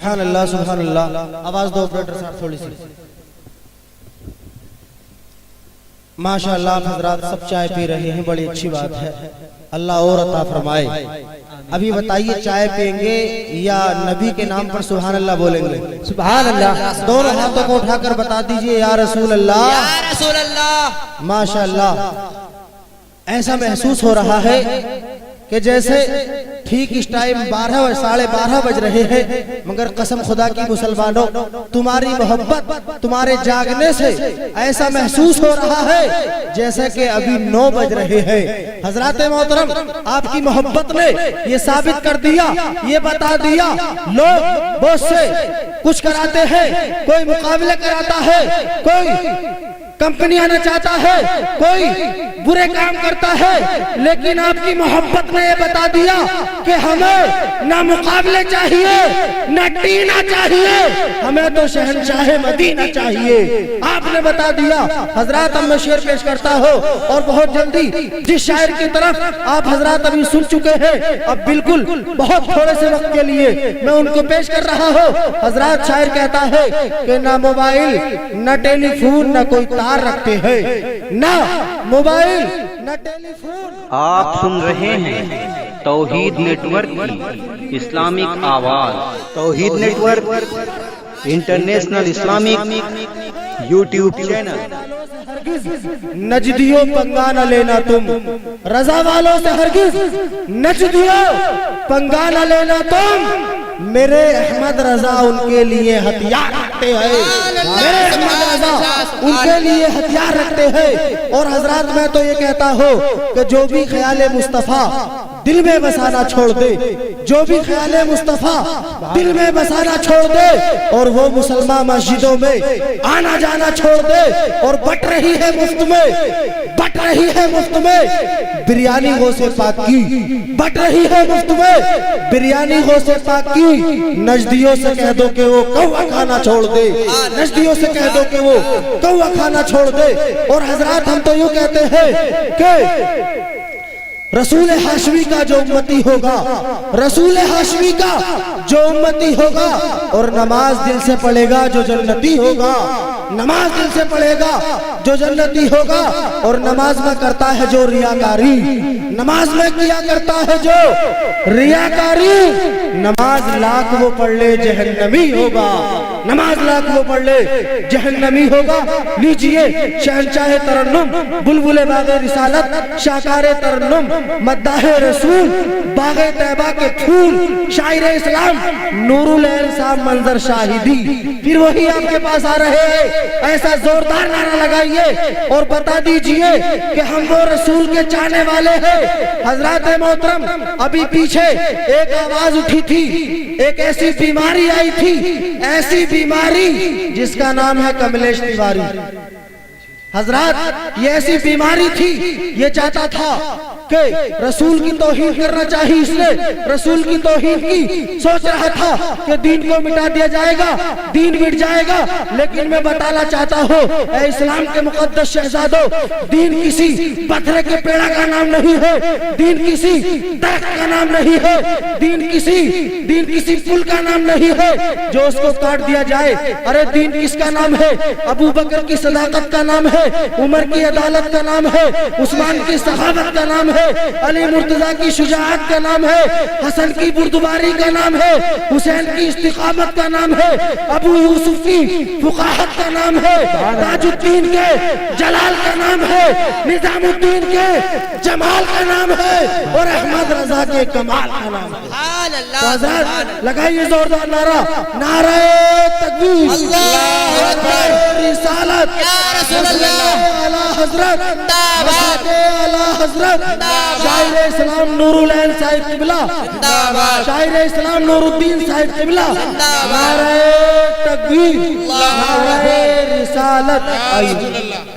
سبحان اللہ. آواز دو آپریٹر صاحب تھوڑی سی. ماشاء اللہ آپ حضرات سب چائے پی رہے ہیں، بڑی اچھی بات ہے، اللہ اور عطا فرمائے. ابھی بتائیے چائے پئیں گے یا نبی کے نام پر سبحان اللہ بولیں گے؟ سبحان اللہ. دونوں ہاتھوں کو اٹھا کر بتا دیجئے یا رسول اللہ، یا رسول اللہ. ماشاء اللہ. ایسا محسوس ہو رہا ہے کہ جیسے ٹھیک اس ٹائم 12 اور 12:30 بج رہے ہیں، مگر قسم خدا کی مسلمانوں تمہاری محبت تمہارے جاگنے سے ایسا محسوس ہو رہا ہے جیسا کہ ابھی 9 بج رہے ہیں. حضرات محترم، آپ کی محبت نے یہ ثابت کر دیا، یہ بتا دیا. لوگ بہت سے کچھ کراتے ہیں، کوئی مقابلہ کراتا ہے، کوئی کمپنیاں نہ چاہتا ہے، کوئی برے کام کرتا ہے، لیکن آپ کی محبت نے یہ بتا دیا کہ ہمیں نہ مقابلے چاہیے نہ ٹینا چاہیے، ہمیں تو شہنشاہ مدینہ چاہیے. آپ نے بتا دیا. حضرات اب میں شعر پیش کرتا ہوں اور بہت جلدی جس شاعر کی طرف آپ حضرات ابھی سن چکے ہیں، اب بالکل بہت تھوڑے سے وقت کے لیے میں ان کو پیش کر رہا ہوں. حضرات شاعر کہتا ہے کہ نہ موبائل نہ ٹیلی فون نہ کوئی تار رکھتے ہیں، نہ موبائل نہ ٹیلی فون. آپ سن رہے ہیں توحید نیٹ ورک کی اسلامک آواز. Tawheed Network International Islamic YouTube channel. نجدیوں پنگا نہ لینا تم، رضا والوں سے ہرگز نجدیوں پنگا نہ لینا تم. میرے احمد رضا ان کے لیے ہتھیار رکھتے ہیں، میرے احمد رضا ان کے لیے ہتھیار رکھتے ہیں. اور حضرات میں تو یہ کہتا ہوں کہ جو بھی خیال مصطفیٰ دل میں بسانا چھوڑ دے، جو بھی خیال مصطفیٰ دل میں بسانا چھوڑ دے، اور وہ مسلمان مسجدوں میں آنا جانا چھوڑ دے، اور بٹ رہی ہے مفت میں، بٹ رہی ہے مفت میں بریانی غوث پاک کی، بٹ رہی ہے مفت میں بریانی غوث پاک کی. نجدیوں سے کہہ دو کہ وہ کوا کھانا چھوڑ دے، نجدیوں سے کہہ دو کہ وہ کوا کھانا چھوڑ دے. اور حضرات ہم تو یوں کہتے ہیں کہ رسول ہاشمی کا جو امتی ہوگا، رسول ہاشمی کا جو امتی ہوگا، اور نماز دل سے پڑھے گا جو جنتی ہوگا، نماز دل سے پڑھے گا جو جنتی ہوگا. اور نماز میں کرتا ہے جو ریاکاری، نماز میں کیا کرتا ہے جو ریاکاری، نماز لاکھ وہ پڑھ لے جہنمی ہوگا، نماز لاکھ وہ پڑھ لے جہنمی ہوگا. لیجئے شہنشاہ ترنم، بلبل باغ رسالت، شاکار ترنم، مداح رسول، باغ طیبہ کے پھول، شاعر اسلام نور العین صاحب منظر شاہدی. پھر وہی آپ کے پاس آ رہے ہیں. ایسا زوردار نعرہ لگائیے اور بتا دیجئے کہ ہم وہ رسول کے چاہنے والے ہیں. حضرات محترم، ابھی پیچھے ایک آواز اٹھی تھی، ایک ایسی بیماری آئی تھی، ایسی بیماری جس کا نام ہے کملیش تیواری. حضرات یہ ایسی بیماری تھی، یہ چاہتا تھا کہ رسول کی توہین کرنا چاہیے، اس نے رسول کی توہین کی، سوچ رہا تھا کہ دین کو مٹا دیا جائے گا، دین مٹ جائے گا. لیکن میں بتانا چاہتا ہوں اے اسلام کے مقدس شہزادوں، دین کسی پتھر کے پیڑا کا نام نہیں ہے، دین کسی درخت کا نام نہیں ہے، دین کسی پھول کا نام نہیں ہے جو اس کو کاٹ دیا جائے. ارے دین کس کا نام ہے؟ ابو بکر کی صداقت کا نام ہے، عمر کی عدالت کا نام ہے، عثمان کی سخاوت کا نام ہے، علی مرتضیٰ کی شجاعت کا نام ہے، حسن کی بردباری کا نام ہے، حسین کی استقامت کا نام ہے، ابو یوسف کی فقاہت کا نام ہے، تاج الدین کے جلال کا نام ہے، نظام الدین کے جمال کا نام ہے، اور احمد رضا کے کمال کا نام ہے. تو حضرات لگائیے زوردار نعرہ، نعرہ تکبیر، اللہ اکبر، رسالت، یا رسول اللہ، اعلیٰ حضرت، اعلیٰ حضرت، شاعر اسلام نور العین صاحب قبلہ، شاعر اسلام نور الدین صاحب قبلہ، نعرہ تکبیر، نعرہ رسالت.